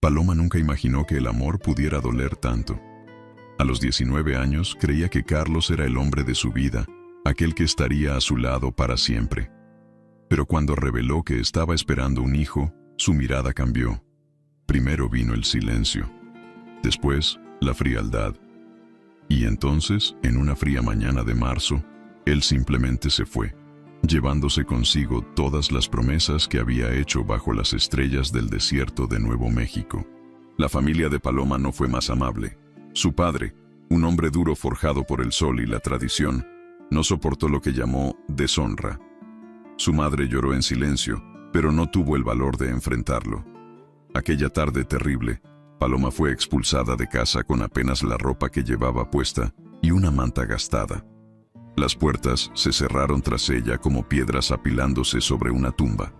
Paloma nunca imaginó que el amor pudiera doler tanto. A los 19 años creía que Carlos era el hombre de su vida, aquel que estaría a su lado para siempre. Pero cuando reveló que estaba esperando un hijo, su mirada cambió. Primero vino el silencio, después la frialdad. Y entonces, en una fría mañana de marzo, él simplemente se fue, llevándose consigo todas las promesas que había hecho bajo las estrellas del desierto de Nuevo México. La familia de Paloma no fue más amable. Su padre, un hombre duro forjado por el sol y la tradición, no soportó lo que llamó deshonra. Su madre lloró en silencio, pero no tuvo el valor de enfrentarlo. Aquella tarde terrible, Paloma fue expulsada de casa con apenas la ropa que llevaba puesta y una manta gastada. Las puertas se cerraron tras ella como piedras apilándose sobre una tumba.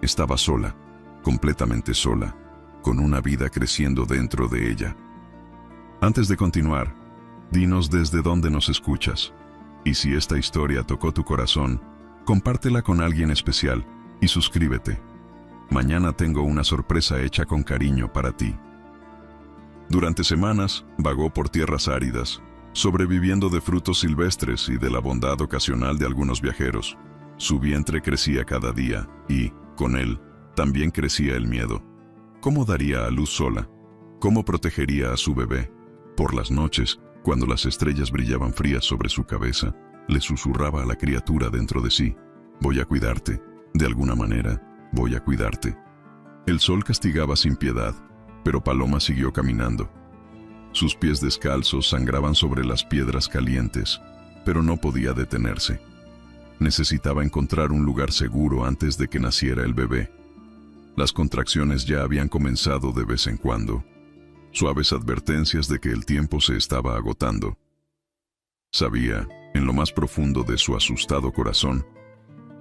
Estaba sola, completamente sola, con una vida creciendo dentro de ella. Antes de continuar, dinos desde dónde nos escuchas. Y si esta historia tocó tu corazón, compártela con alguien especial y suscríbete. Mañana tengo una sorpresa hecha con cariño para ti. Durante semanas, vagó por tierras áridas, sobreviviendo de frutos silvestres y de la bondad ocasional de algunos viajeros. Su vientre crecía cada día y, con él, también crecía el miedo. ¿Cómo daría a luz sola? ¿Cómo protegería a su bebé? Por las noches, cuando las estrellas brillaban frías sobre su cabeza, le susurraba a la criatura dentro de sí: voy a cuidarte, de alguna manera, voy a cuidarte. El sol castigaba sin piedad, pero Paloma siguió caminando. Sus pies descalzos sangraban sobre las piedras calientes, pero no podía detenerse. Necesitaba encontrar un lugar seguro antes de que naciera el bebé. Las contracciones ya habían comenzado de vez en cuando, suaves advertencias de que el tiempo se estaba agotando. Sabía, en lo más profundo de su asustado corazón,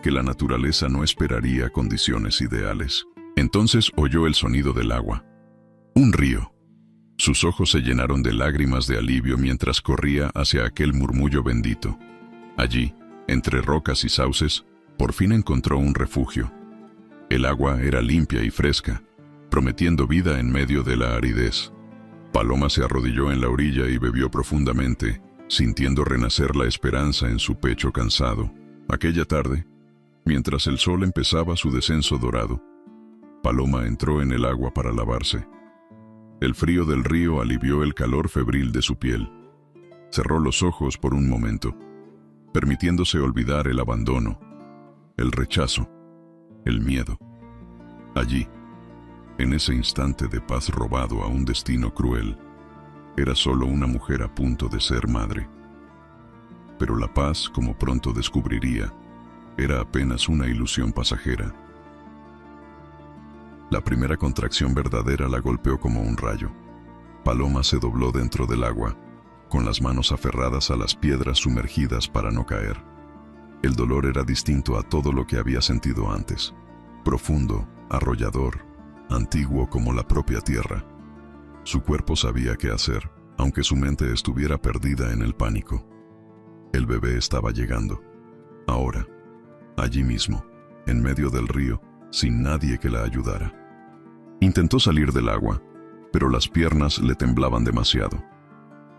que la naturaleza no esperaría condiciones ideales. Entonces oyó el sonido del agua. Un río. Sus ojos se llenaron de lágrimas de alivio mientras corría hacia aquel murmullo bendito. Allí, entre rocas y sauces, por fin encontró un refugio. El agua era limpia y fresca, prometiendo vida en medio de la aridez. Paloma se arrodilló en la orilla y bebió profundamente, sintiendo renacer la esperanza en su pecho cansado. Aquella tarde, mientras el sol empezaba su descenso dorado, Paloma entró en el agua para lavarse. El frío del río alivió el calor febril de su piel. Cerró los ojos por un momento, permitiéndose olvidar el abandono, el rechazo, el miedo. Allí, en ese instante de paz robado a un destino cruel, era solo una mujer a punto de ser madre. Pero la paz, como pronto descubriría, era apenas una ilusión pasajera. La primera contracción verdadera la golpeó como un rayo. Paloma se dobló dentro del agua, con las manos aferradas a las piedras sumergidas para no caer. El dolor era distinto a todo lo que había sentido antes. Profundo, arrollador, antiguo como la propia tierra. Su cuerpo sabía qué hacer, aunque su mente estuviera perdida en el pánico. El bebé estaba llegando. Ahora, allí mismo, en medio del río, sin nadie que la ayudara. Intentó salir del agua, pero las piernas le temblaban demasiado.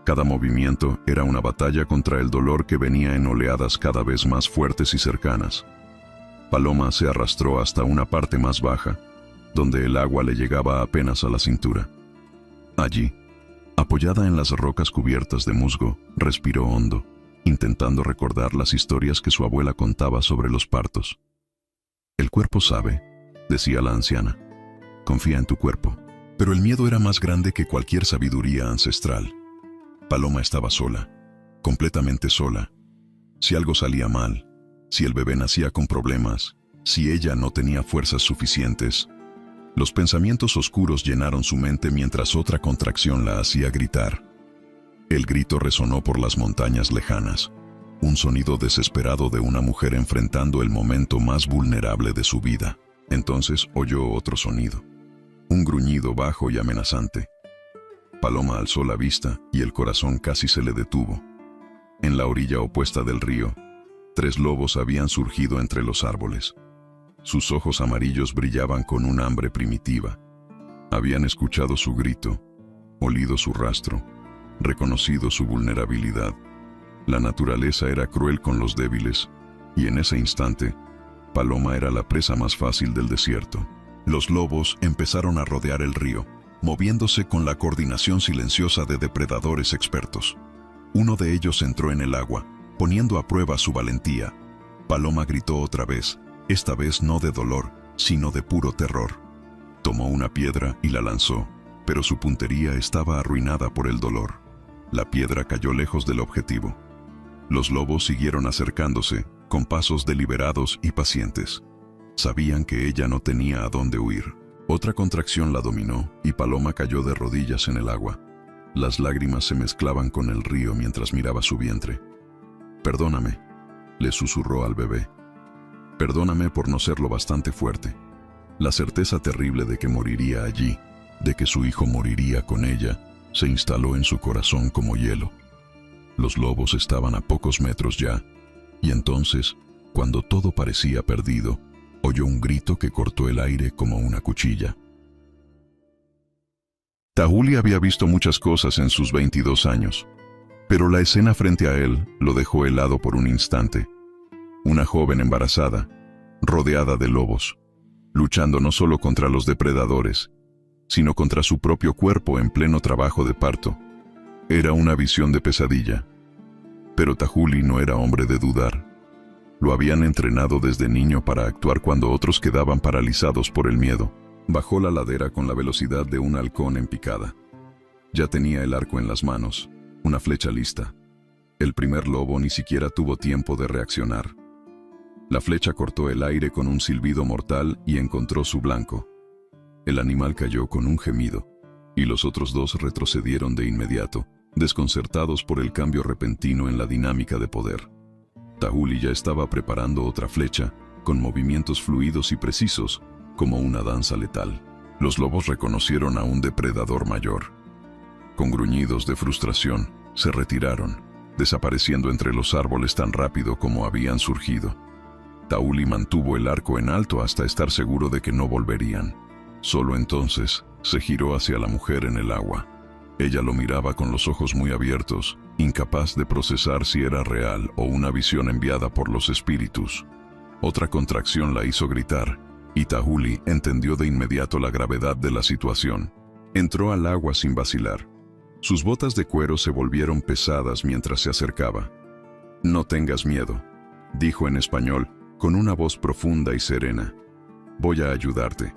Cada movimiento era una batalla contra el dolor que venía en oleadas cada vez más fuertes y cercanas. Paloma se arrastró hasta una parte más baja, donde el agua le llegaba apenas a la cintura. Allí, apoyada en las rocas cubiertas de musgo, respiró hondo, intentando recordar las historias que su abuela contaba sobre los partos. «El cuerpo sabe», decía la anciana. «Confía en tu cuerpo». Pero el miedo era más grande que cualquier sabiduría ancestral. Paloma estaba sola, completamente sola. Si algo salía mal, si el bebé nacía con problemas, si ella no tenía fuerzas suficientes. Los pensamientos oscuros llenaron su mente mientras otra contracción la hacía gritar. El grito resonó por las montañas lejanas, un sonido desesperado de una mujer enfrentando el momento más vulnerable de su vida. Entonces oyó otro sonido, un gruñido bajo y amenazante. Paloma alzó la vista y el corazón casi se le detuvo. En la orilla opuesta del río, 3 lobos habían surgido entre los árboles. Sus ojos amarillos brillaban con un hambre primitiva. Habían escuchado su grito, olido su rastro, reconocido su vulnerabilidad. La naturaleza era cruel con los débiles, y en ese instante, Paloma era la presa más fácil del desierto. Los lobos empezaron a rodear el río, moviéndose con la coordinación silenciosa de depredadores expertos. Uno de ellos entró en el agua, poniendo a prueba su valentía. Paloma gritó otra vez, esta vez no de dolor, sino de puro terror. Tomó una piedra y la lanzó, pero su puntería estaba arruinada por el dolor. La piedra cayó lejos del objetivo. Los lobos siguieron acercándose, con pasos deliberados y pacientes. Sabían que ella no tenía a dónde huir. Otra contracción la dominó y Paloma cayó de rodillas en el agua. Las lágrimas se mezclaban con el río mientras miraba su vientre. «Perdóname», le susurró al bebé. «Perdóname por no ser lo bastante fuerte». La certeza terrible de que moriría allí, de que su hijo moriría con ella, se instaló en su corazón como hielo. Los lobos estaban a pocos metros ya, y entonces, cuando todo parecía perdido, oyó un grito que cortó el aire como una cuchilla. Tahuli había visto muchas cosas en sus 22 años, pero la escena frente a él lo dejó helado por un instante. Una joven embarazada, rodeada de lobos, luchando no solo contra los depredadores, sino contra su propio cuerpo en pleno trabajo de parto. Era una visión de pesadilla. Pero Tahuli no era hombre de dudar. Lo habían entrenado desde niño para actuar cuando otros quedaban paralizados por el miedo. Bajó la ladera con la velocidad de un halcón en picada. Ya tenía el arco en las manos, una flecha lista. El primer lobo ni siquiera tuvo tiempo de reaccionar. La flecha cortó el aire con un silbido mortal y encontró su blanco. El animal cayó con un gemido, y los otros dos retrocedieron de inmediato, desconcertados por el cambio repentino en la dinámica de poder. Tahuli ya estaba preparando otra flecha, con movimientos fluidos y precisos, como una danza letal. Los lobos reconocieron a un depredador mayor. Con gruñidos de frustración, se retiraron, desapareciendo entre los árboles tan rápido como habían surgido. Tahuli mantuvo el arco en alto hasta estar seguro de que no volverían. Solo entonces, se giró hacia la mujer en el agua. Ella lo miraba con los ojos muy abiertos, incapaz de procesar si era real o una visión enviada por los espíritus. Otra contracción la hizo gritar, y Tahuli entendió de inmediato la gravedad de la situación. Entró al agua sin vacilar. Sus botas de cuero se volvieron pesadas mientras se acercaba. «No tengas miedo», dijo en español, con una voz profunda y serena. «Voy a ayudarte».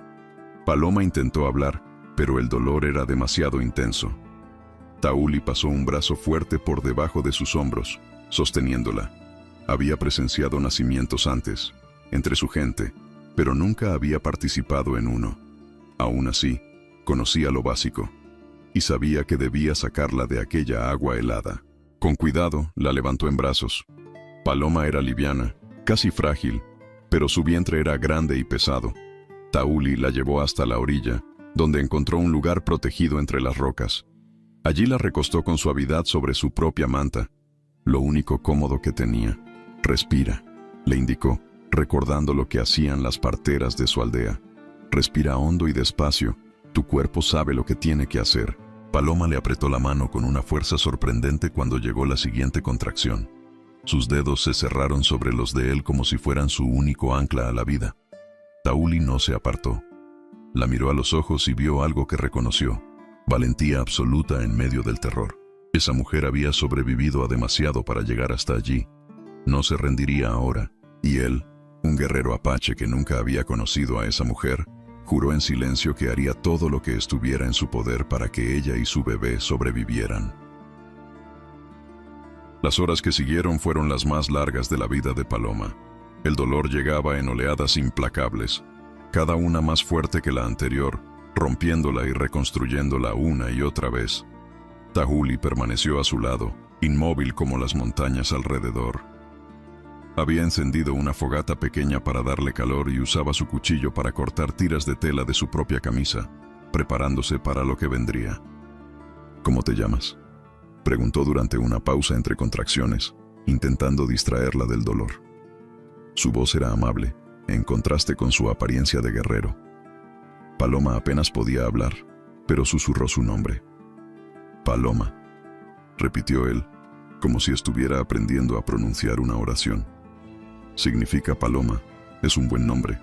Paloma intentó hablar, pero el dolor era demasiado intenso. Tahuli pasó un brazo fuerte por debajo de sus hombros, sosteniéndola. Había presenciado nacimientos antes, entre su gente, pero nunca había participado en uno. Aún así, conocía lo básico, y sabía que debía sacarla de aquella agua helada. Con cuidado, la levantó en brazos. Paloma era liviana, casi frágil, pero su vientre era grande y pesado. Tahuli la llevó hasta la orilla, donde encontró un lugar protegido entre las rocas. Allí la recostó con suavidad sobre su propia manta, lo único cómodo que tenía. «Respira», le indicó, recordando lo que hacían las parteras de su aldea. «Respira hondo y despacio, tu cuerpo sabe lo que tiene que hacer». Paloma le apretó la mano con una fuerza sorprendente cuando llegó la siguiente contracción. Sus dedos se cerraron sobre los de él como si fueran su único ancla a la vida. Tahuli no se apartó. La miró a los ojos y vio algo que reconoció: valentía absoluta en medio del terror. Esa mujer había sobrevivido a demasiado para llegar hasta allí. No se rendiría ahora, y él, un guerrero apache que nunca había conocido a esa mujer, juró en silencio que haría todo lo que estuviera en su poder para que ella y su bebé sobrevivieran. Las horas que siguieron fueron las más largas de la vida de Paloma. El dolor llegaba en oleadas implacables, cada una más fuerte que la anterior, rompiéndola y reconstruyéndola una y otra vez. Tahuli permaneció a su lado, inmóvil como las montañas alrededor. Había encendido una fogata pequeña para darle calor y usaba su cuchillo para cortar tiras de tela de su propia camisa, preparándose para lo que vendría. «¿Cómo te llamas?», preguntó durante una pausa entre contracciones, intentando distraerla del dolor. Su voz era amable, en contraste con su apariencia de guerrero. Paloma apenas podía hablar, pero susurró su nombre. Paloma, repitió él, como si estuviera aprendiendo a pronunciar una oración. Significa paloma, es un buen nombre.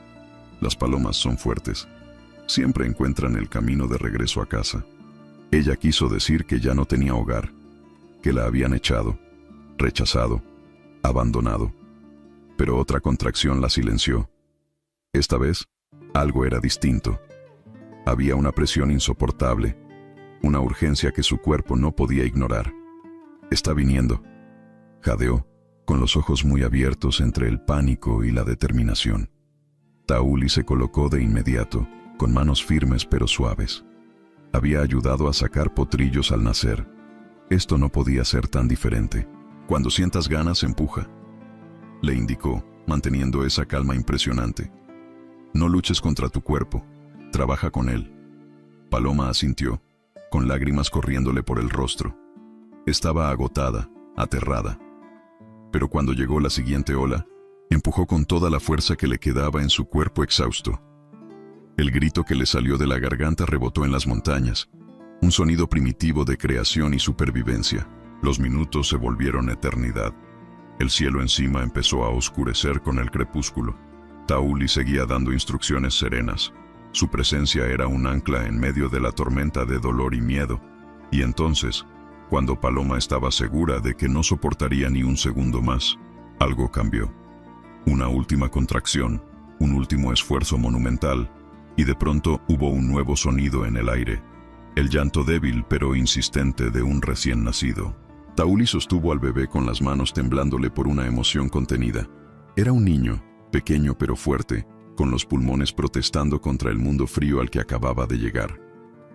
Las palomas son fuertes. Siempre encuentran el camino de regreso a casa. Ella quiso decir que ya no tenía hogar, que la habían echado, rechazado, abandonado. Pero otra contracción la silenció. Esta vez, algo era distinto. Había una presión insoportable, una urgencia que su cuerpo no podía ignorar. Está viniendo, jadeó, con los ojos muy abiertos entre el pánico y la determinación. Tauli se colocó de inmediato, con manos firmes pero suaves. Había ayudado a sacar potrillos al nacer. Esto no podía ser tan diferente. Cuando sientas ganas, empuja, le indicó, manteniendo esa calma impresionante. No luches contra tu cuerpo, trabaja con él. Paloma asintió, con lágrimas corriéndole por el rostro. Estaba agotada, aterrada. Pero cuando llegó la siguiente ola, empujó con toda la fuerza que le quedaba en su cuerpo exhausto. El grito que le salió de la garganta rebotó en las montañas, un sonido primitivo de creación y supervivencia. Los minutos se volvieron eternidad. El cielo encima empezó a oscurecer con el crepúsculo. Tauli seguía dando instrucciones serenas. Su presencia era un ancla en medio de la tormenta de dolor y miedo. Y entonces, cuando Paloma estaba segura de que no soportaría ni un segundo más, algo cambió. Una última contracción, un último esfuerzo monumental, y de pronto hubo un nuevo sonido en el aire. El llanto débil pero insistente de un recién nacido. Tauli sostuvo al bebé con las manos temblándole por una emoción contenida. Era un niño, pequeño pero fuerte, con los pulmones protestando contra el mundo frío al que acababa de llegar,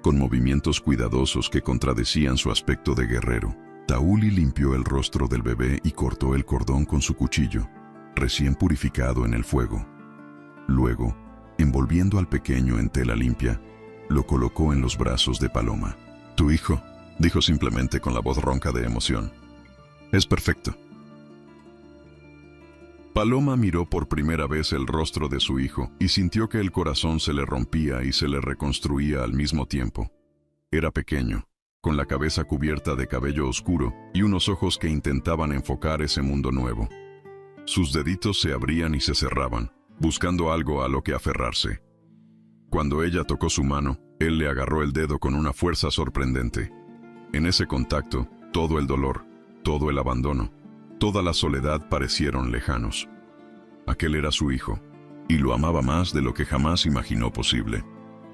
con movimientos cuidadosos que contradecían su aspecto de guerrero. Tauli limpió el rostro del bebé y cortó el cordón con su cuchillo, recién purificado en el fuego. Luego, envolviendo al pequeño en tela limpia, lo colocó en los brazos de Paloma. «Tu hijo», dijo simplemente con la voz ronca de emoción. «Es perfecto». Paloma miró por primera vez el rostro de su hijo y sintió que el corazón se le rompía y se le reconstruía al mismo tiempo. Era pequeño, con la cabeza cubierta de cabello oscuro y unos ojos que intentaban enfocar ese mundo nuevo. Sus deditos se abrían y se cerraban, buscando algo a lo que aferrarse. Cuando ella tocó su mano, él le agarró el dedo con una fuerza sorprendente. En ese contacto, todo el dolor, todo el abandono, toda la soledad parecieron lejanos. Aquel era su hijo, y lo amaba más de lo que jamás imaginó posible.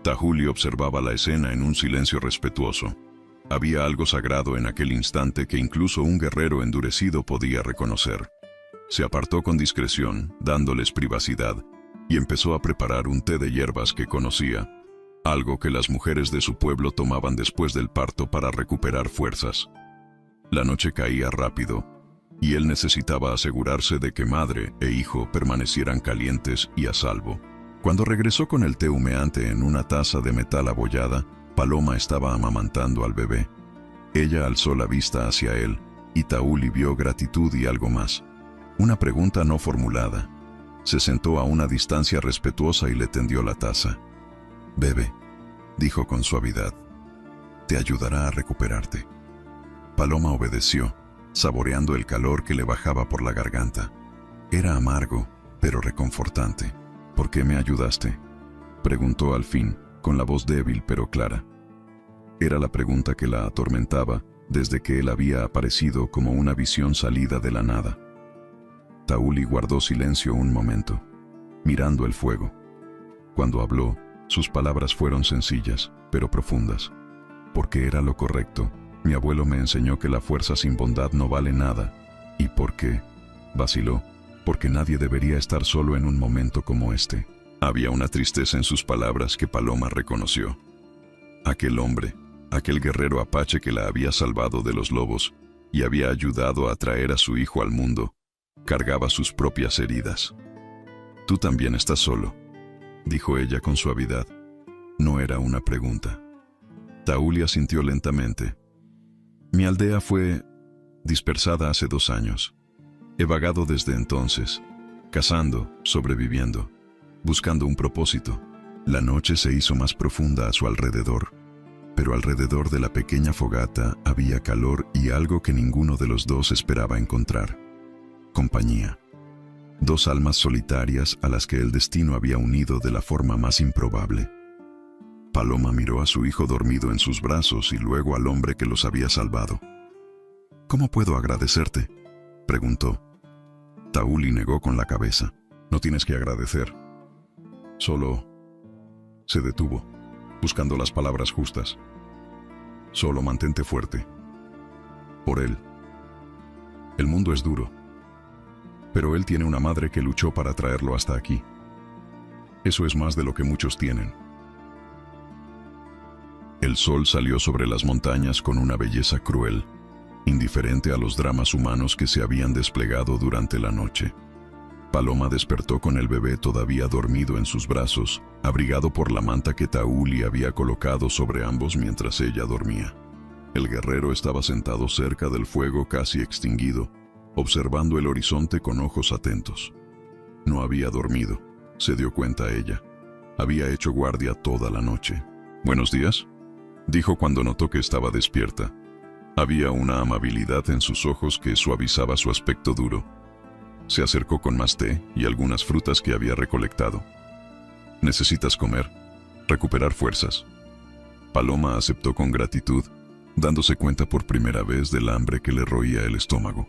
Tauli observaba la escena en un silencio respetuoso. Había algo sagrado en aquel instante que incluso un guerrero endurecido podía reconocer. Se apartó con discreción, dándoles privacidad, y empezó a preparar un té de hierbas que conocía, algo que las mujeres de su pueblo tomaban después del parto para recuperar fuerzas. La noche caía rápido, y él necesitaba asegurarse de que madre e hijo permanecieran calientes y a salvo. Cuando regresó con el té humeante en una taza de metal abollada, Paloma estaba amamantando al bebé. Ella alzó la vista hacia él, y Tauli vio gratitud y algo más. Una pregunta no formulada. Se sentó a una distancia respetuosa y le tendió la taza. «Bebe», dijo con suavidad. «Te ayudará a recuperarte». Paloma obedeció, saboreando el calor que le bajaba por la garganta. Era amargo, pero reconfortante. «¿Por qué me ayudaste?», preguntó al fin, con la voz débil pero clara. Era la pregunta que la atormentaba desde que él había aparecido como una visión salida de la nada. Tauli guardó silencio un momento, mirando el fuego. Cuando habló, sus palabras fueron sencillas, pero profundas. «Porque era lo correcto. Mi abuelo me enseñó que la fuerza sin bondad no vale nada. ¿Y por qué?», vaciló. «Porque nadie debería estar solo en un momento como este». Había una tristeza en sus palabras que Paloma reconoció. Aquel hombre, aquel guerrero apache que la había salvado de los lobos y había ayudado a traer a su hijo al mundo, cargaba sus propias heridas. «Tú también estás solo», dijo ella con suavidad. No era una pregunta. Tauli asintió lentamente. «Mi aldea fue dispersada hace 2 años. He vagado desde entonces, cazando, sobreviviendo, buscando un propósito. La noche se hizo más profunda a su alrededor, pero alrededor de la pequeña fogata había calor y algo que ninguno de los dos esperaba encontrar: compañía. Dos almas solitarias a las que el destino había unido de la forma más improbable. Paloma miró a su hijo dormido en sus brazos y luego al hombre que los había salvado. «¿Cómo puedo agradecerte?», preguntó. Tauli negó con la cabeza. «No tienes que agradecer. Solo…» Se detuvo, buscando las palabras justas. «Solo mantente fuerte. Por él. El mundo es duro, pero él tiene una madre que luchó para traerlo hasta aquí. Eso es más de lo que muchos tienen». El sol salió sobre las montañas con una belleza cruel, indiferente a los dramas humanos que se habían desplegado durante la noche. Paloma despertó con el bebé todavía dormido en sus brazos, abrigado por la manta que Tauli había colocado sobre ambos mientras ella dormía. El guerrero estaba sentado cerca del fuego casi extinguido, observando el horizonte con ojos atentos. No había dormido, se dio cuenta ella. Había hecho guardia toda la noche. «Buenos días», dijo cuando notó que estaba despierta. Había una amabilidad en sus ojos que suavizaba su aspecto duro. Se acercó con más té y algunas frutas que había recolectado. «¿Necesitas comer? Recuperar fuerzas». Paloma aceptó con gratitud, dándose cuenta por primera vez del hambre que le roía el estómago.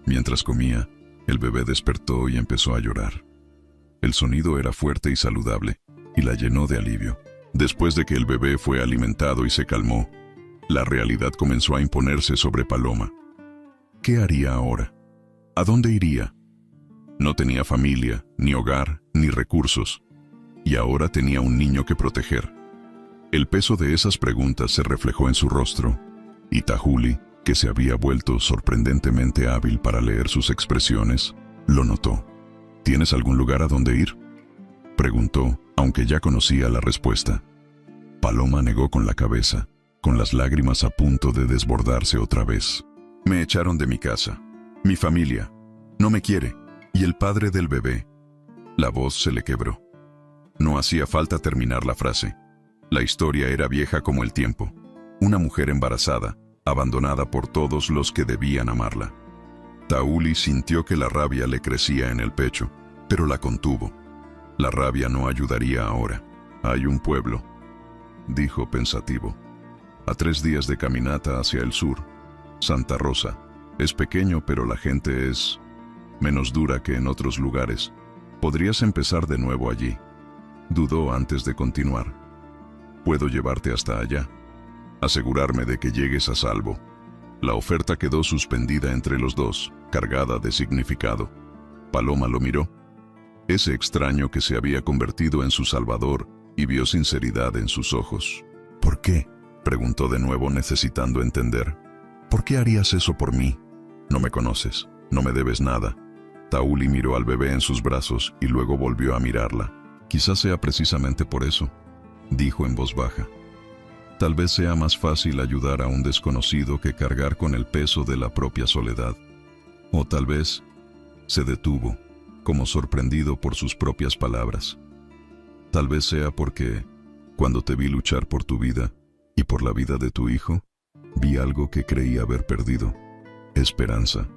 Mientras comía, el bebé despertó y empezó a llorar. El sonido era fuerte y saludable, y la llenó de alivio. Después de que el bebé fue alimentado y se calmó, la realidad comenzó a imponerse sobre Paloma. ¿Qué haría ahora? ¿A dónde iría? No tenía familia, ni hogar, ni recursos, y ahora tenía un niño que proteger. El peso de esas preguntas se reflejó en su rostro, y Tauli, que se había vuelto sorprendentemente hábil para leer sus expresiones, lo notó. ¿Tienes algún lugar a donde ir?, preguntó, aunque ya conocía la respuesta. Paloma negó con la cabeza, con las lágrimas a punto de desbordarse otra vez. «Me echaron de mi casa. Mi familia no me quiere. Y el padre del bebé». La voz se le quebró. No hacía falta terminar la frase. La historia era vieja como el tiempo. Una mujer embarazada, abandonada por todos los que debían amarla. Tauli sintió que la rabia le crecía en el pecho, pero la contuvo. La rabia no ayudaría ahora. «Hay un pueblo», dijo pensativo, «a 3 días de caminata hacia el sur. Santa Rosa. Es pequeño, pero la gente es menos dura que en otros lugares. Podrías empezar de nuevo allí». Dudó antes de continuar. «Puedo llevarte hasta allá. Asegurarme de que llegues a salvo». La oferta quedó suspendida entre los dos, cargada de significado. Paloma lo miró. Ese extraño que se había convertido en su salvador, y vio sinceridad en sus ojos. «¿Por qué?», preguntó de nuevo, necesitando entender. «¿Por qué harías eso por mí? No me conoces, no me debes nada». Tauli miró al bebé en sus brazos y luego volvió a mirarla. «Quizás sea precisamente por eso», dijo en voz baja. «Tal vez sea más fácil ayudar a un desconocido que cargar con el peso de la propia soledad. O tal vez…» Se detuvo, como sorprendido por sus propias palabras. «Tal vez sea porque, cuando te vi luchar por tu vida y por la vida de tu hijo, vi algo que creí haber perdido: esperanza».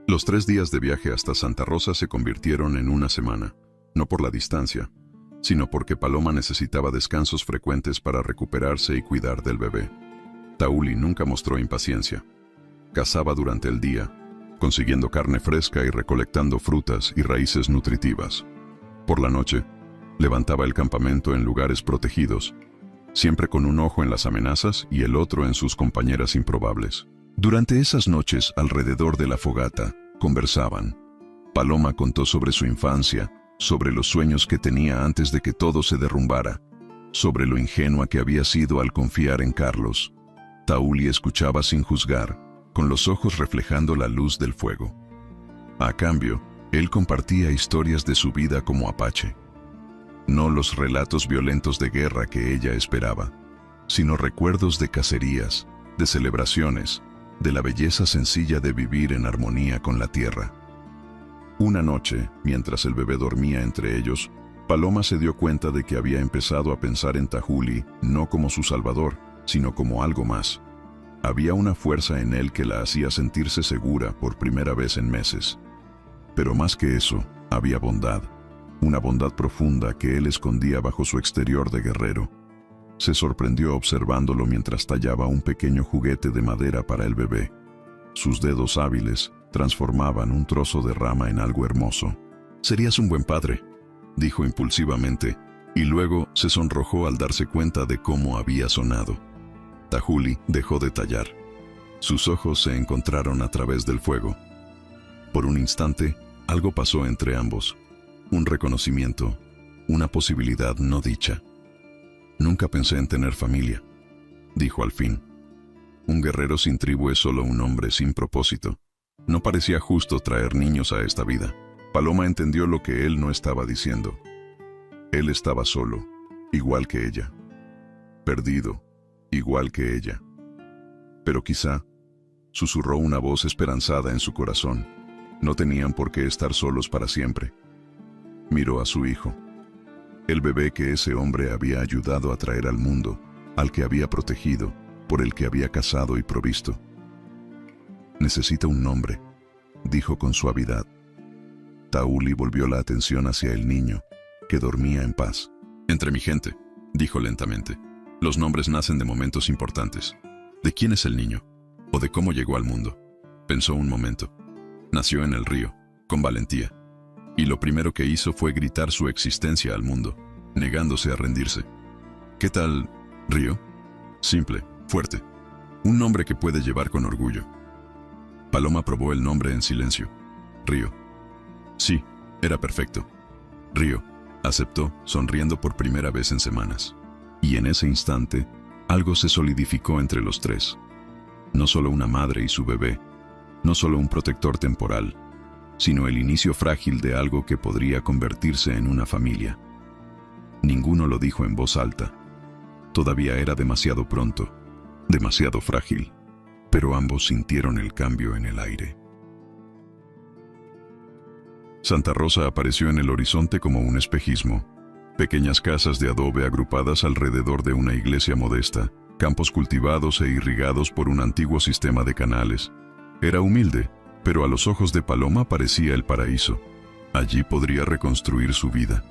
Los 3 días de viaje hasta Santa Rosa se convirtieron en una semana, no por la distancia, sino porque Paloma necesitaba descansos frecuentes para recuperarse y cuidar del bebé. Tauli nunca mostró impaciencia. Cazaba durante el día, consiguiendo carne fresca y recolectando frutas y raíces nutritivas. Por la noche, levantaba el campamento en lugares protegidos, siempre con un ojo en las amenazas y el otro en sus compañeras improbables. Durante esas noches, alrededor de la fogata, conversaban. Paloma contó sobre su infancia, sobre los sueños que tenía antes de que todo se derrumbara, sobre lo ingenua que había sido al confiar en Carlos. Tauli escuchaba sin juzgar, con los ojos reflejando la luz del fuego. A cambio, él compartía historias de su vida como apache. No los relatos violentos de guerra que ella esperaba, sino recuerdos de cacerías, de celebraciones, de la belleza sencilla de vivir en armonía con la tierra. Una noche, mientras el bebé dormía entre ellos, Paloma se dio cuenta de que había empezado a pensar en Tahuli no como su salvador, sino como algo más. Había una fuerza en él que la hacía sentirse segura por primera vez en meses. Pero más que eso, había bondad, una bondad profunda que él escondía bajo su exterior de guerrero. Se sorprendió observándolo mientras tallaba un pequeño juguete de madera para el bebé. Sus dedos hábiles transformaban un trozo de rama en algo hermoso. «Serías un buen padre», dijo impulsivamente, y luego se sonrojó al darse cuenta de cómo había sonado. Tahuli dejó de tallar. Sus ojos se encontraron a través del fuego. Por un instante, algo pasó entre ambos. Un reconocimiento, una posibilidad no dicha. «Nunca pensé en tener familia», dijo al fin. Un guerrero sin tribu es solo un hombre sin propósito. No parecía justo traer niños a esta vida. Paloma entendió lo que él no estaba diciendo. Él estaba solo, igual que ella. Perdido, igual que ella. Pero quizá, susurró una voz esperanzada en su corazón, no tenían por qué estar solos para siempre. Miró a su hijo. El bebé que ese hombre había ayudado a traer al mundo, al que había protegido, por el que había casado y provisto. «Necesita un nombre», dijo con suavidad. Tahuli volvió la atención hacia el niño, que dormía en paz. «Entre mi gente», dijo lentamente. «Los nombres nacen de momentos importantes. ¿De quién es el niño? ¿O de cómo llegó al mundo?». Pensó un momento. Nació en el río, con valentía. Y lo primero que hizo fue gritar su existencia al mundo, negándose a rendirse. «¿Qué tal, Río?» Simple, fuerte. Un nombre que puede llevar con orgullo. Paloma probó el nombre en silencio. Río. Sí, era perfecto. Río, aceptó, sonriendo por primera vez en semanas. Y en ese instante, algo se solidificó entre los tres. No solo una madre y su bebé, no solo un protector temporal, sino el inicio frágil de algo que podría convertirse en una familia. Ninguno lo dijo en voz alta. Todavía era demasiado pronto, demasiado frágil, pero ambos sintieron el cambio en el aire. Santa Rosa apareció en el horizonte como un espejismo. Pequeñas casas de adobe agrupadas alrededor de una iglesia modesta, campos cultivados e irrigados por un antiguo sistema de canales. Era humilde, pero a los ojos de Paloma parecía el paraíso. Allí podría reconstruir su vida.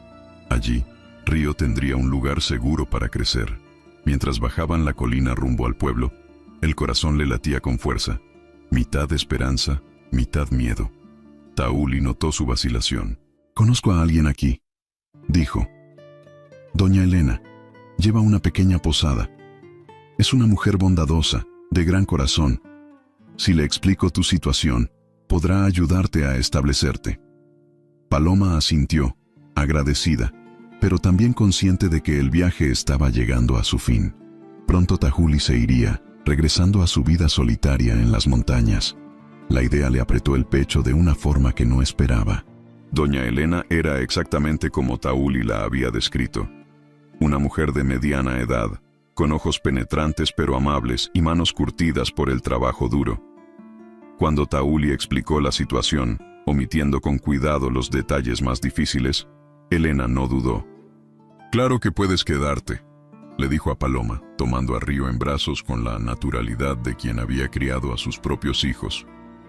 Allí, Río tendría un lugar seguro para crecer. Mientras bajaban la colina rumbo al pueblo, el corazón le latía con fuerza, mitad esperanza, mitad miedo. Tahuli notó su vacilación. «Conozco a alguien aquí», dijo. «Doña Elena. Lleva una pequeña posada. Es una mujer bondadosa, de gran corazón. Si le explico tu situación, podrá ayudarte a establecerte». Paloma asintió, agradecida, pero también consciente de que el viaje estaba llegando a su fin. Pronto Tahuli se iría, regresando a su vida solitaria en las montañas. La idea le apretó el pecho de una forma que no esperaba. Doña Elena era exactamente como Tahuli la había descrito. Una mujer de mediana edad, con ojos penetrantes pero amables y manos curtidas por el trabajo duro. Cuando Tahuli explicó la situación, omitiendo con cuidado los detalles más difíciles, Elena no dudó. «Claro que puedes quedarte», le dijo a Paloma, tomando a Río en brazos con la naturalidad de quien había criado a sus propios hijos.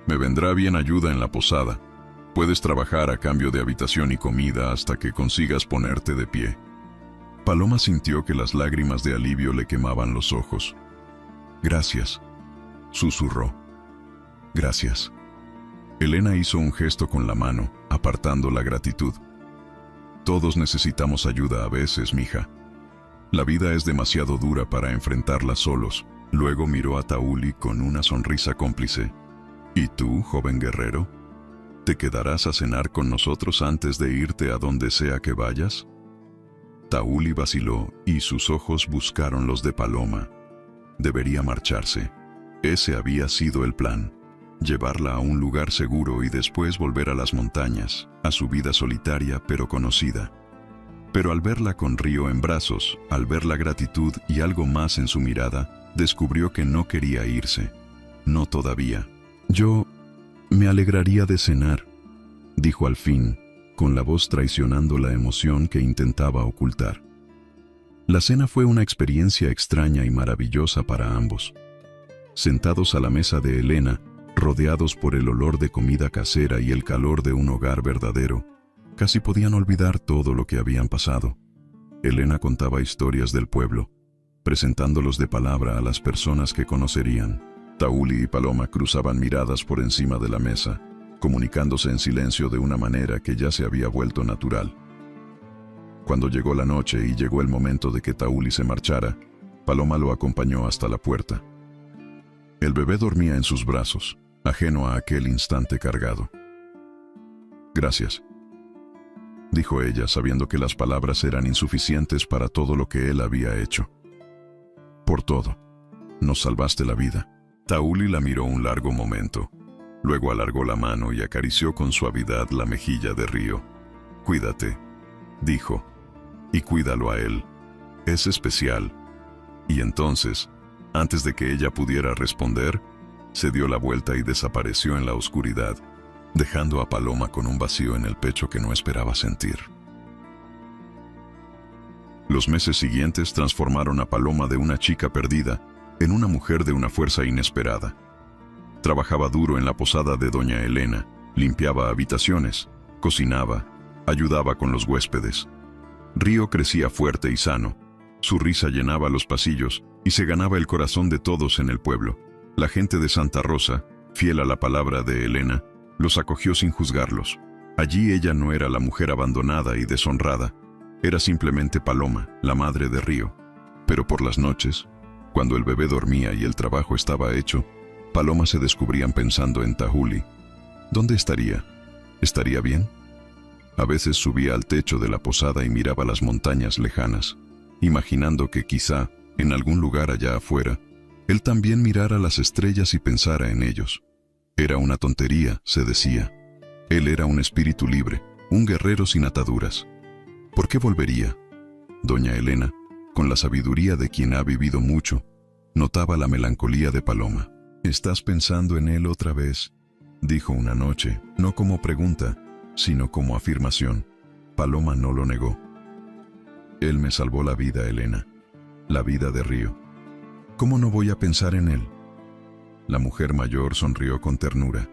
«Me vendrá bien ayuda en la posada. Puedes trabajar a cambio de habitación y comida hasta que consigas ponerte de pie». Paloma sintió que las lágrimas de alivio le quemaban los ojos. «Gracias», susurró. «Gracias». Elena hizo un gesto con la mano, apartando la gratitud. «Todos necesitamos ayuda a veces, mija. La vida es demasiado dura para enfrentarla solos». Luego miró a Tahuli con una sonrisa cómplice. «¿Y tú, joven guerrero? ¿Te quedarás a cenar con nosotros antes de irte a donde sea que vayas?» Tahuli vaciló y sus ojos buscaron los de Paloma. Debería marcharse. Ese había sido el plan. Llevarla a un lugar seguro y después volver a las montañas, a su vida solitaria pero conocida. Pero al verla con Río en brazos, al ver la gratitud y algo más en su mirada, descubrió que no quería irse. No todavía. «Yo me alegraría de cenar», dijo al fin, con la voz traicionando la emoción que intentaba ocultar. La cena fue una experiencia extraña y maravillosa para ambos. Sentados a la mesa de Elena, rodeados por el olor de comida casera y el calor de un hogar verdadero, casi podían olvidar todo lo que habían pasado. Elena contaba historias del pueblo, presentándolos de palabra a las personas que conocerían. Tauli y Paloma cruzaban miradas por encima de la mesa, comunicándose en silencio de una manera que ya se había vuelto natural. Cuando llegó la noche y llegó el momento de que Tauli se marchara, Paloma lo acompañó hasta la puerta. El bebé dormía en sus brazos, ajeno a aquel instante cargado. «Gracias», dijo ella, sabiendo que las palabras eran insuficientes para todo lo que él había hecho. «Por todo. Nos salvaste la vida». Tauli la miró un largo momento. Luego alargó la mano y acarició con suavidad la mejilla de Río. «Cuídate», dijo, «y cuídalo a él. Es especial». Y entonces, antes de que ella pudiera responder, se dio la vuelta y desapareció en la oscuridad, dejando a Paloma con un vacío en el pecho que no esperaba sentir. Los meses siguientes transformaron a Paloma de una chica perdida en una mujer de una fuerza inesperada. Trabajaba duro en la posada de doña Elena, limpiaba habitaciones, cocinaba, ayudaba con los huéspedes. Río crecía fuerte y sano. Su risa llenaba los pasillos y se ganaba el corazón de todos en el pueblo. La gente de Santa Rosa, fiel a la palabra de Elena, los acogió sin juzgarlos. Allí ella no era la mujer abandonada y deshonrada, era simplemente Paloma, la madre de Río. Pero por las noches, cuando el bebé dormía y el trabajo estaba hecho, Paloma se descubrían pensando en Tauli. ¿Dónde estaría? ¿Estaría bien? A veces subía al techo de la posada y miraba las montañas lejanas, imaginando que quizá, en algún lugar allá afuera, él también mirara las estrellas y pensara en ellos. Era una tontería, se decía. Él era un espíritu libre, un guerrero sin ataduras. ¿Por qué volvería? Doña Elena, con la sabiduría de quien ha vivido mucho, notaba la melancolía de Paloma. «¿Estás pensando en él otra vez?», dijo una noche, no como pregunta, sino como afirmación. Paloma no lo negó. «Él me salvó la vida, Elena, la vida de Río. ¿Cómo no voy a pensar en él?». La mujer mayor sonrió con ternura.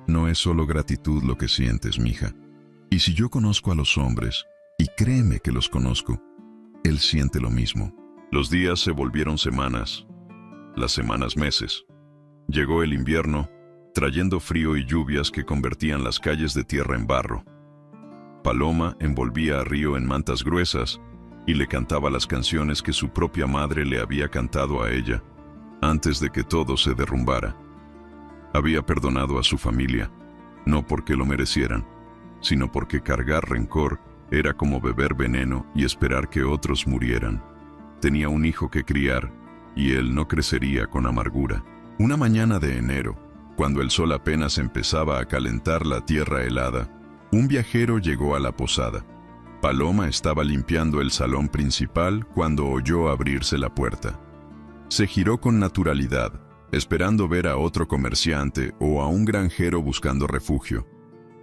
«No es solo gratitud lo que sientes, mija. Y si yo conozco a los hombres, y créeme que los conozco, él siente lo mismo». Los días se volvieron semanas, las semanas meses. Llegó el invierno, trayendo frío y lluvias que convertían las calles de tierra en barro. Paloma envolvía a Río en mantas gruesas y le cantaba las canciones que su propia madre le había cantado a ella, antes de que todo se derrumbara. Había perdonado a su familia, no porque lo merecieran, sino porque cargar rencor era como beber veneno y esperar que otros murieran. Tenía un hijo que criar, y él no crecería con amargura. Una mañana de enero, cuando el sol apenas empezaba a calentar la tierra helada, un viajero llegó a la posada. Paloma estaba limpiando el salón principal cuando oyó abrirse la puerta. Se giró con naturalidad, esperando ver a otro comerciante o a un granjero buscando refugio.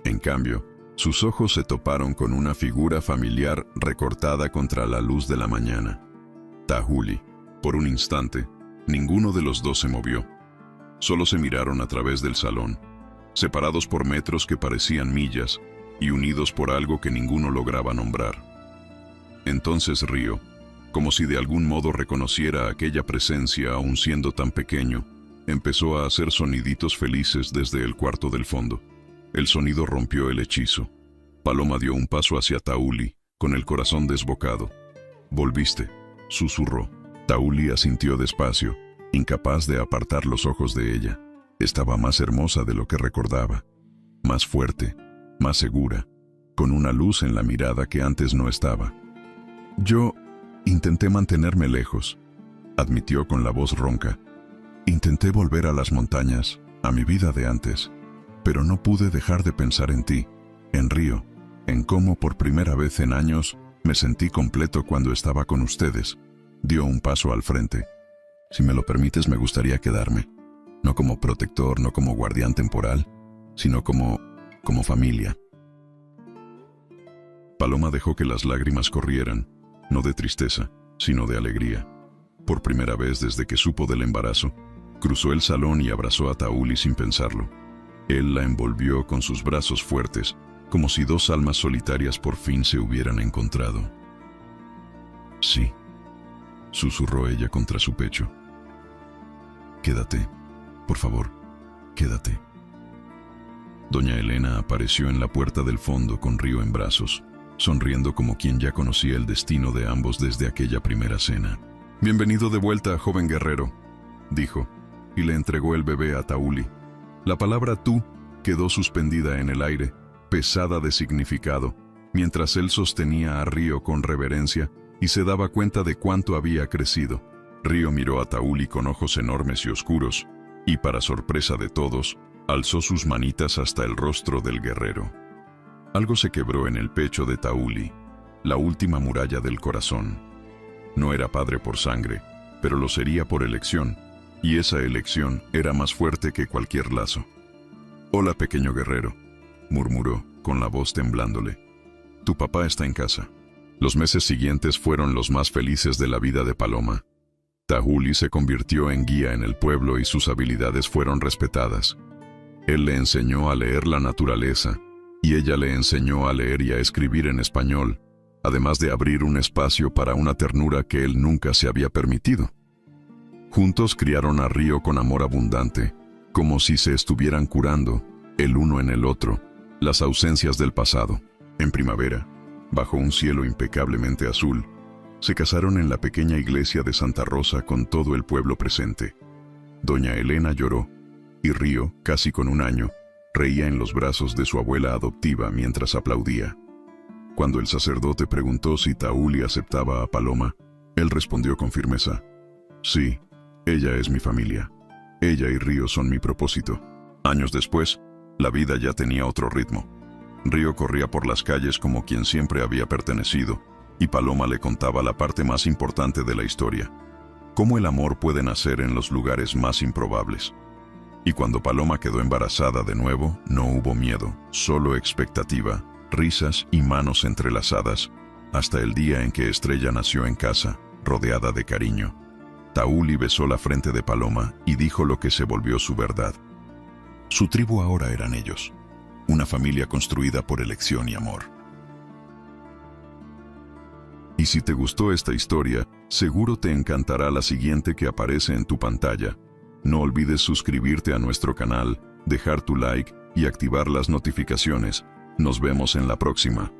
En cambio, sus ojos se toparon con una figura familiar recortada contra la luz de la mañana. Tauli. Por un instante, ninguno de los dos se movió. Solo se miraron a través del salón, separados por metros que parecían millas y unidos por algo que ninguno lograba nombrar. Entonces Río, como si de algún modo reconociera aquella presencia aún siendo tan pequeño, empezó a hacer soniditos felices desde el cuarto del fondo. El sonido rompió el hechizo. Paloma dio un paso hacia Tauli, con el corazón desbocado. «Volviste», susurró. Tauli asintió despacio, incapaz de apartar los ojos de ella. Estaba más hermosa de lo que recordaba, más fuerte, más segura, con una luz en la mirada que antes no estaba. «Yo intenté mantenerme lejos», admitió con la voz ronca. «Intenté volver a las montañas, a mi vida de antes, pero no pude dejar de pensar en ti, en Río, en cómo por primera vez en años me sentí completo cuando estaba con ustedes». Dio un paso al frente. «Si me lo permites, me gustaría quedarme. No como protector, no como guardián temporal, sino como como familia. Paloma dejó que las lágrimas corrieran, no de tristeza, sino de alegría. Por primera vez desde que supo del embarazo, cruzó el salón y abrazó a Tauli sin pensarlo. Él la envolvió con sus brazos fuertes, como si dos almas solitarias por fin se hubieran encontrado. Sí, susurró ella contra su pecho. Quédate, por favor, quédate. Doña Elena apareció en la puerta del fondo con Río en brazos, sonriendo como quien ya conocía el destino de ambos desde aquella primera cena. «Bienvenido de vuelta, joven guerrero», dijo, y le entregó el bebé a Tauli. La palabra tú quedó suspendida en el aire, pesada de significado, mientras él sostenía a Río con reverencia y se daba cuenta de cuánto había crecido. Río miró a Tauli con ojos enormes y oscuros, y para sorpresa de todos, alzó sus manitas hasta el rostro del guerrero. Algo se quebró en el pecho de Tauli, la última muralla del corazón. No era padre por sangre, pero lo sería por elección, y esa elección era más fuerte que cualquier lazo. «Hola, pequeño guerrero», murmuró, con la voz temblándole. «Tu papá está en casa». Los meses siguientes fueron los más felices de la vida de Paloma. Tauli se convirtió en guía en el pueblo y sus habilidades fueron respetadas. Él le enseñó a leer la naturaleza, y ella le enseñó a leer y a escribir en español, además de abrir un espacio para una ternura que él nunca se había permitido. Juntos criaron a Río con amor abundante, como si se estuvieran curando, el uno en el otro, las ausencias del pasado. En primavera, bajo un cielo impecablemente azul, se casaron en la pequeña iglesia de Santa Rosa con todo el pueblo presente. Doña Elena lloró, y Río, casi con 1 año, reía en los brazos de su abuela adoptiva mientras aplaudía. Cuando el sacerdote preguntó si Tauli aceptaba a Paloma, él respondió con firmeza: «Sí, ella es mi familia. Ella y Río son mi propósito». Años después, la vida ya tenía otro ritmo. Río corría por las calles como quien siempre había pertenecido, y Paloma le contaba la parte más importante de la historia: cómo el amor puede nacer en los lugares más improbables. Y cuando Paloma quedó embarazada de nuevo, no hubo miedo, solo expectativa, risas y manos entrelazadas, hasta el día en que Estrella nació en casa, rodeada de cariño. Tauli besó la frente de Paloma y dijo lo que se volvió su verdad. Su tribu ahora eran ellos, una familia construida por elección y amor. Y si te gustó esta historia, seguro te encantará la siguiente que aparece en tu pantalla. No olvides suscribirte a nuestro canal, dejar tu like y activar las notificaciones. Nos vemos en la próxima.